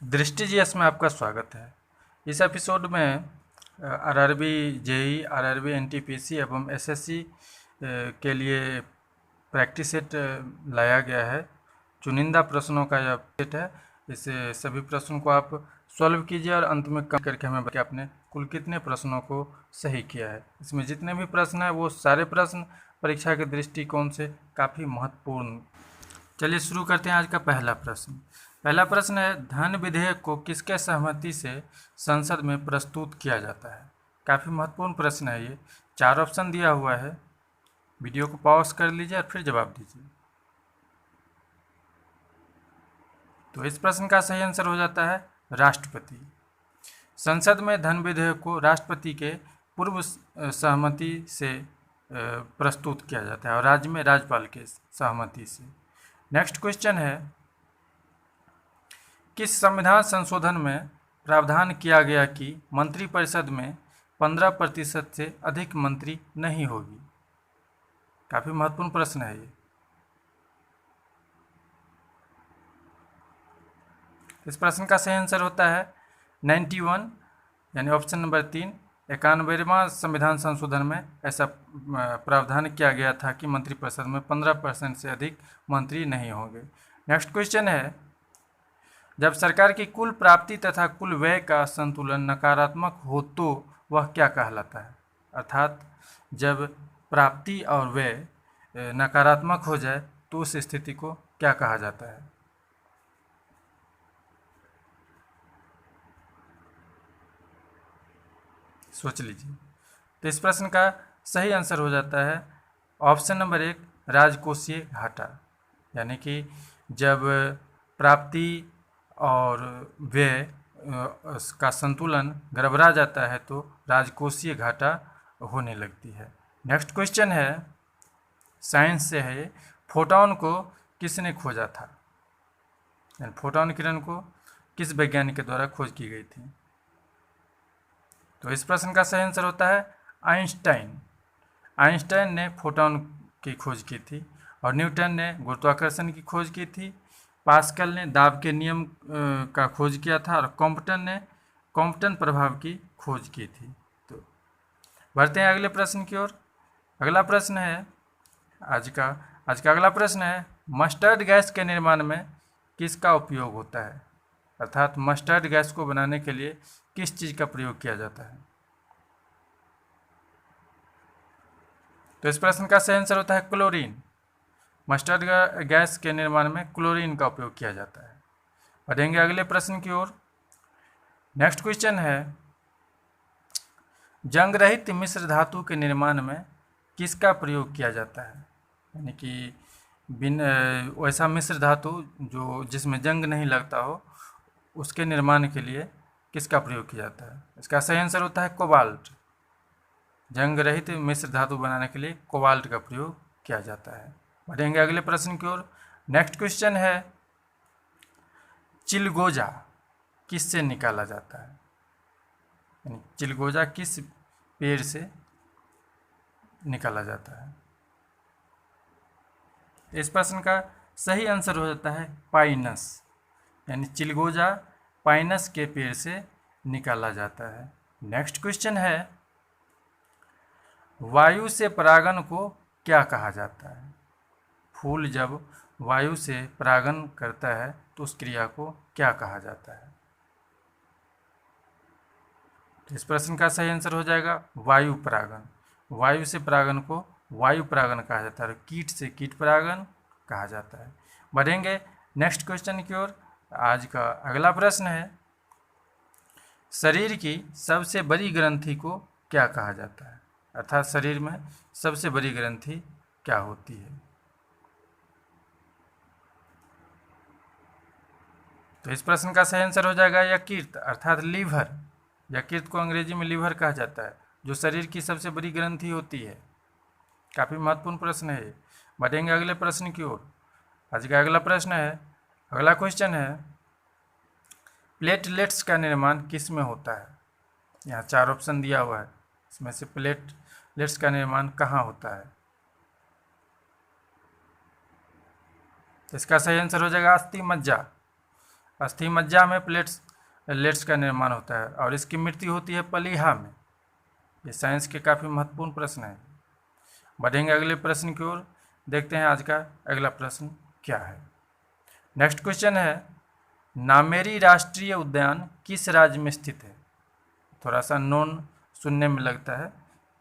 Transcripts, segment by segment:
दृष्टि जीएस में आपका स्वागत है। इस एपिसोड में आरआरबी जेई, आरआरबी एनटीपीसी एवं एसएससी के लिए प्रैक्टिस सेट लाया गया है। चुनिंदा प्रश्नों का यह सेट है। इस सभी प्रश्नों को आप सॉल्व कीजिए और अंत में कम करके हमें बताइए आपने कुल कितने प्रश्नों को सही किया है। इसमें जितने भी प्रश्न हैं वो सारे प्रश्न परीक्षा के दृष्टिकोण से काफ़ी महत्वपूर्ण। चलिए शुरू करते हैं आज का पहला प्रश्न। पहला प्रश्न है, धन विधेयक को किसके सहमति से संसद में प्रस्तुत किया जाता है। काफ़ी महत्वपूर्ण प्रश्न है ये। 4 ऑप्शन दिया हुआ है। वीडियो को पॉज कर लीजिए और फिर जवाब दीजिए। तो इस प्रश्न का सही आंसर हो जाता है राष्ट्रपति। संसद में धन विधेयक को राष्ट्रपति के पूर्व सहमति से प्रस्तुत किया जाता है और राज्य में राज्यपाल के सहमति से। नेक्स्ट क्वेश्चन है, किस संविधान संशोधन में प्रावधान किया गया कि मंत्रिपरिषद में 15% से अधिक मंत्री नहीं होगी। काफ़ी महत्वपूर्ण प्रश्न है ये। इस प्रश्न का सही आंसर होता है 91, यानी ऑप्शन नंबर 3। 91वां संविधान संशोधन में ऐसा प्रावधान किया गया था कि मंत्रिपरिषद में 15% से अधिक मंत्री नहीं होंगे। नेक्स्ट क्वेश्चन है, जब सरकार की कुल प्राप्ति तथा कुल व्यय का संतुलन नकारात्मक हो तो वह क्या कहलाता है। अर्थात जब प्राप्ति और व्यय नकारात्मक हो जाए तो उस स्थिति को क्या कहा जाता है। सोच लीजिए। तो इस प्रश्न का सही आंसर हो जाता है ऑप्शन नंबर 1, राजकोषीय घाटा। यानी कि जब प्राप्ति और व्यय का संतुलन गड़बड़ा जाता है तो राजकोषीय घाटा होने लगती है। नेक्स्ट क्वेश्चन है, साइंस से है, फोटॉन को किसने खोजा था। यानी फोटॉन किरण को किस वैज्ञानिक के द्वारा खोज की गई थी। तो इस प्रश्न का सही आंसर होता है आइंस्टाइन। आइंस्टाइन ने फोटॉन की खोज की थी और न्यूटन ने गुरुत्वाकर्षण की खोज की थी। पास्कल ने दाब के नियम का खोज किया था और कॉम्पटन ने कॉम्पटन प्रभाव की खोज की थी। तो बढ़ते हैं अगले प्रश्न की ओर। अगला प्रश्न है आज का अगला प्रश्न है, मस्टर्ड गैस के निर्माण में किसका उपयोग होता है। अर्थात मस्टर्ड गैस को बनाने के लिए किस चीज़ का प्रयोग किया जाता है। तो इस प्रश्न का सही आंसर होता है क्लोरीन। मस्टर्ड गैस के निर्माण में क्लोरीन का उपयोग किया जाता है। बढ़ेंगे अगले प्रश्न की ओर। नेक्स्ट क्वेश्चन है, जंग रहित मिश्र धातु के निर्माण में किसका प्रयोग किया जाता है। यानी कि वैसा मिश्र धातु जो जिसमें जंग नहीं लगता हो उसके निर्माण के लिए किसका प्रयोग किया जाता है। इसका सही आंसर होता है कोबाल्ट। जंग रहित मिश्र धातु बनाने के लिए कोबाल्ट का प्रयोग किया जाता है। बढ़ेंगे अगले प्रश्न की ओर। नेक्स्ट क्वेश्चन है, चिलगोजा किससे निकाला जाता है। यानी चिलगोजा किस पेड़ से निकाला जाता है। इस प्रश्न का सही आंसर हो जाता है पाइनस। यानी चिलगोजा पाइनस के पेड़ से निकाला जाता है। नेक्स्ट क्वेश्चन है, वायु से परागन को क्या कहा जाता है। फूल जब वायु से परागन करता है तो उस क्रिया को क्या कहा जाता है। तो इस प्रश्न का सही आंसर हो जाएगा वायु परागन। वायु से परागन को वायु परागन कहा जाता है और कीट से कीट परागन कहा जाता है। बढ़ेंगे नेक्स्ट क्वेश्चन की ओर। आज का अगला प्रश्न है, शरीर की सबसे बड़ी ग्रंथि को क्या कहा जाता है। अर्थात शरीर में सबसे बड़ी ग्रंथि क्या होती है। तो इस प्रश्न का सही आंसर हो जाएगा यकृत, अर्थात लीवर। यकृत को अंग्रेजी में लीवर कहा जाता है, जो शरीर की सबसे बड़ी ग्रंथि होती है। काफ़ी महत्वपूर्ण प्रश्न है। बढ़ेंगे अगले प्रश्न की ओर। आज का अगला प्रश्न है, अगला क्वेश्चन है, प्लेटलेट्स का निर्माण किस में होता है। यहाँ 4 ऑप्शन दिया हुआ है, इसमें से प्लेटलेट्स का निर्माण कहाँ होता है। तो इसका सही आंसर हो जाएगा अस्थि मज्जा। अस्थि मज्जा में प्लेट्स का निर्माण होता है और इसकी मृत्यु होती है प्लीहा में। ये साइंस के काफ़ी महत्वपूर्ण प्रश्न है। बढ़ेंगे अगले प्रश्न की ओर, देखते हैं आज का अगला प्रश्न क्या है। नेक्स्ट क्वेश्चन है, नामेरी राष्ट्रीय उद्यान किस राज्य में स्थित है? थोड़ा सा नॉन सुनने में लगता है,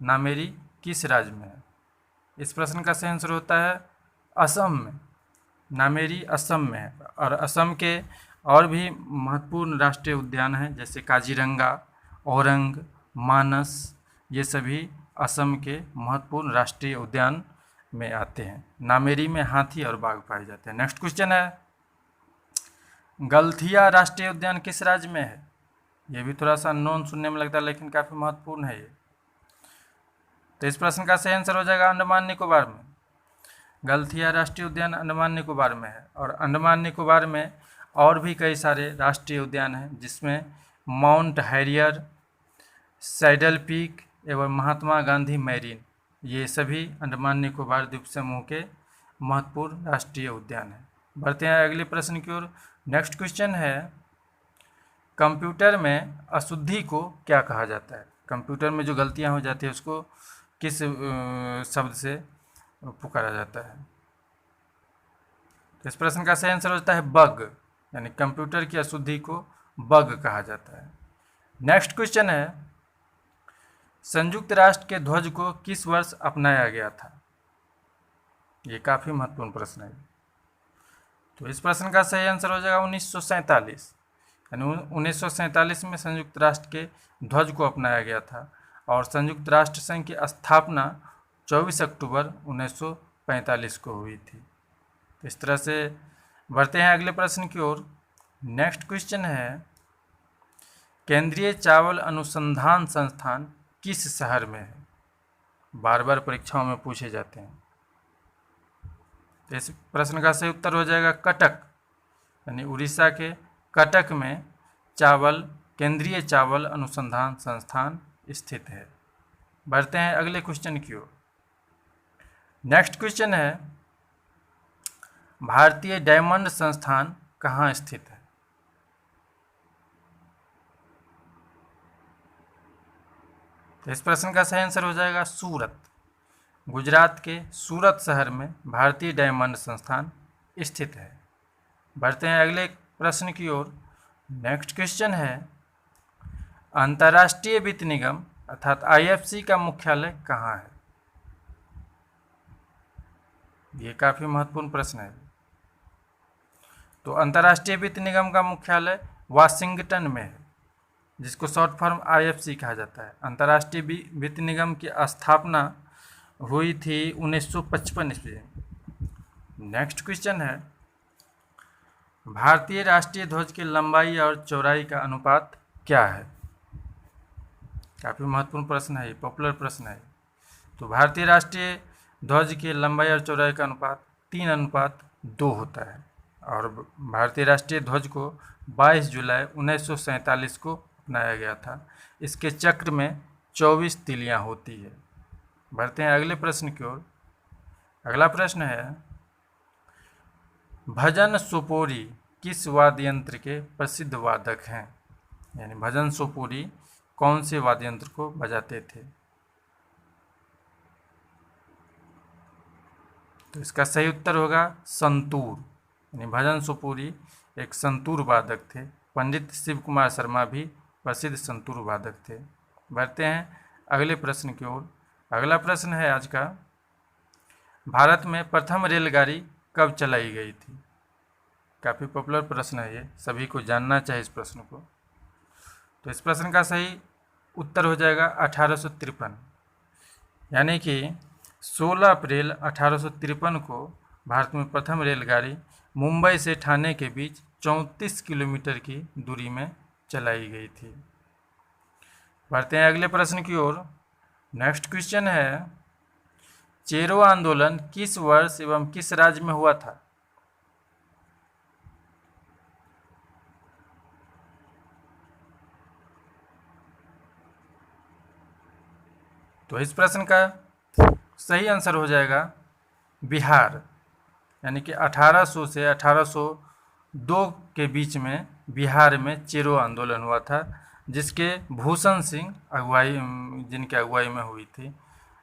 नामेरी किस राज्य में है? इस प्रश्न का सही आंसर होता है असम में। नामेरी असम में है। और असम के और भी महत्वपूर्ण राष्ट्रीय उद्यान हैं, जैसे काजीरंगा, औरंग, मानस, ये सभी असम के महत्वपूर्ण राष्ट्रीय उद्यान में आते हैं। नामेरी में हाथी और बाघ पाए जाते हैं। नेक्स्ट क्वेश्चन है, गलथिया राष्ट्रीय उद्यान किस राज्य में है? ये भी थोड़ा सा नॉन सुनने में लगता है, लेकिन काफ़ी महत्वपूर्ण है ये। तो इस प्रश्न का सही आंसर हो जाएगा अंडमान निकोबार में। गलथिया राष्ट्रीय उद्यान अंडमान निकोबार में है। और अंडमान निकोबार में और भी कई सारे राष्ट्रीय उद्यान हैं, जिसमें माउंट हैरियर, सैडल पीक एवं महात्मा गांधी मैरीन, ये सभी अंडमान निकोबार द्वीप समूह के महत्वपूर्ण राष्ट्रीय उद्यान हैं। बढ़ते हैं अगले प्रश्न की ओर। नेक्स्ट क्वेश्चन है, कंप्यूटर में अशुद्धि को क्या कहा जाता है? कंप्यूटर में जो गलतियां हो जाती है उसको किस शब्द से पुकारा जाता है? तो इस प्रश्न का सही आंसर होता है बग, यानी कंप्यूटर की अशुद्धि को बग कहा जाता है। नेक्स्ट क्वेश्चन है, संयुक्त राष्ट्र के ध्वज को किस वर्ष अपनाया गया था? ये काफ़ी महत्वपूर्ण प्रश्न है। तो इस प्रश्न का सही आंसर हो जाएगा 1947, यानी 1947 में संयुक्त राष्ट्र के ध्वज को अपनाया गया था। और संयुक्त राष्ट्र संघ की स्थापना 24 अक्टूबर 1945 को हुई थी। तो इस तरह से बढ़ते हैं अगले प्रश्न की ओर। नेक्स्ट क्वेश्चन है, केंद्रीय चावल अनुसंधान संस्थान किस शहर में है? बार बार परीक्षाओं में पूछे जाते हैं। तो इस प्रश्न का सही उत्तर हो जाएगा कटक, यानी उड़ीसा के कटक में केंद्रीय चावल अनुसंधान संस्थान स्थित है। बढ़ते हैं अगले क्वेश्चन की ओर। नेक्स्ट क्वेश्चन है, भारतीय डायमंड संस्थान कहाँ स्थित है? तो इस प्रश्न का सही आंसर हो जाएगा सूरत। गुजरात के सूरत शहर में भारतीय डायमंड संस्थान स्थित है। बढ़ते हैं अगले प्रश्न की ओर। नेक्स्ट क्वेश्चन है, अंतर्राष्ट्रीय वित्त निगम अर्थात IFC का मुख्यालय कहाँ है? ये काफ़ी महत्वपूर्ण प्रश्न है। तो अंतर्राष्ट्रीय वित्त निगम का मुख्यालय वाशिंगटन में है, जिसको शॉर्ट फॉर्म IFC कहा जाता है। अंतर्राष्ट्रीय वित्त निगम की स्थापना हुई थी 1955 ईस्वी में। नेक्स्ट क्वेश्चन है, भारतीय राष्ट्रीय ध्वज की लंबाई और चौड़ाई का अनुपात क्या है? काफ़ी महत्वपूर्ण प्रश्न है, पॉपुलर प्रश्न है। तो भारतीय राष्ट्रीय ध्वज की लंबाई और चौड़ाई का अनुपात 3:2 होता है। और भारतीय राष्ट्रीय ध्वज को 22 जुलाई 1947 को अपनाया गया था। इसके चक्र में 24 तीलियां होती है। बढ़ते हैं अगले प्रश्न की ओर। अगला प्रश्न है, भजन सोपोरी किस वाद्य यंत्र के प्रसिद्ध वादक हैं? यानी भजन सोपोरी कौन से वाद्य यंत्र को बजाते थे? तो इसका सही उत्तर होगा संतूर, यानी भजन सोपोरी एक संतूर वादक थे। पंडित शिव कुमार शर्मा भी प्रसिद्ध संतूर वादक थे। बढ़ते हैं अगले प्रश्न की ओर। अगला प्रश्न है आज का, भारत में प्रथम रेलगाड़ी कब चलाई गई थी? काफ़ी पॉपुलर प्रश्न है ये, सभी को जानना चाहिए इस प्रश्न को। तो इस प्रश्न का सही उत्तर हो जाएगा 1853, यानी कि 16 अप्रैल 1853 को भारत में प्रथम रेलगाड़ी मुंबई से ठाणे के बीच 34 किलोमीटर की दूरी में चलाई गई थी। बढ़ते हैं अगले प्रश्न की ओर। नेक्स्ट क्वेश्चन है, चेरो आंदोलन किस वर्ष एवं किस राज्य में हुआ था? तो इस प्रश्न का सही आंसर हो जाएगा बिहार, यानी कि 1800 से 1800 दो के बीच में बिहार में चेरो आंदोलन हुआ था, जिसके भूषण सिंह अगुवाई जिनके अगुवाई में हुई थी।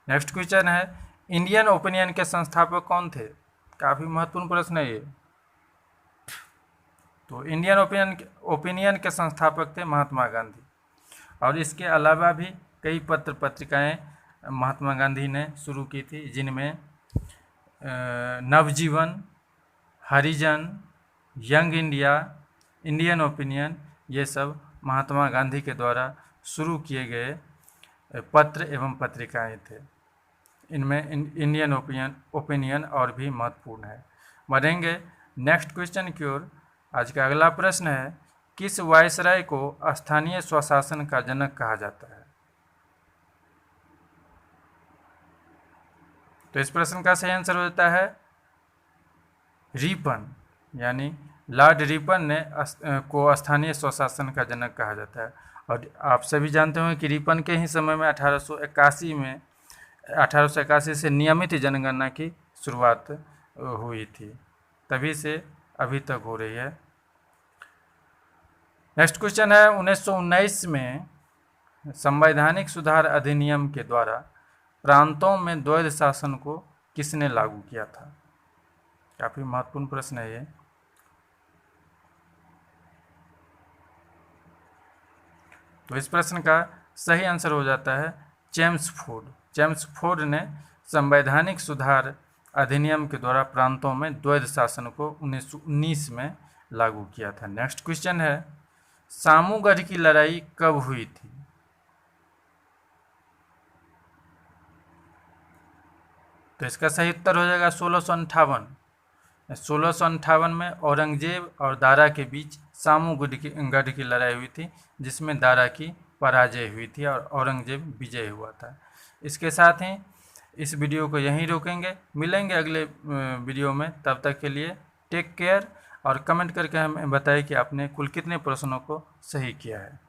नेक्स्ट क्वेश्चन है, इंडियन ओपिनियन के संस्थापक कौन थे? काफ़ी महत्वपूर्ण प्रश्न है ये। तो इंडियन ओपिनियन के संस्थापक थे महात्मा गांधी। और इसके अलावा भी कई पत्र पत्रिकाएं महात्मा गांधी ने शुरू की थी, जिनमें नवजीवन, हरिजन, यंग इंडिया, इंडियन ओपिनियन, ये सब महात्मा गांधी के द्वारा शुरू किए गए पत्र एवं पत्रिकाएं थे। इनमें इंडियन ओपिनियन और भी महत्वपूर्ण है। बढ़ेंगे नेक्स्ट क्वेश्चन की ओर। आज का अगला प्रश्न है, किस वायसराय को स्थानीय स्वशासन का जनक कहा जाता है? तो इस प्रश्न का सही आंसर हो जाता है रिपन, यानी लॉर्ड रिपन ने को स्थानीय स्वशासन का जनक कहा जाता है। और आप सभी जानते होंगे कि रिपन के ही समय में 1881 से नियमित जनगणना की शुरुआत हुई थी, तभी से अभी तक हो रही है। नेक्स्ट क्वेश्चन है, 1919 में संवैधानिक सुधार अधिनियम के द्वारा प्रांतों में द्वैध शासन को किसने लागू किया था? काफी महत्वपूर्ण प्रश्न है ये। तो इस प्रश्न का सही आंसर हो जाता है चेम्सफोर्ड। चेम्सफोर्ड ने संवैधानिक सुधार अधिनियम के द्वारा प्रांतों में द्वैध शासन को 1919 में लागू किया था। नेक्स्ट क्वेश्चन है, सामूगढ़ की लड़ाई कब हुई थी? तो इसका सही उत्तर हो जाएगा 1658। 1658 में औरंगजेब और दारा के बीच सामूगढ़ की लड़ाई हुई थी, जिसमें दारा की पराजय हुई थी और औरंगजेब विजय हुआ था। इसके साथ ही इस वीडियो को यहीं रोकेंगे, मिलेंगे अगले वीडियो में। तब तक के लिए टेक केयर, और कमेंट करके हमें बताइए कि आपने कुल कितने प्रश्नों को सही किया है।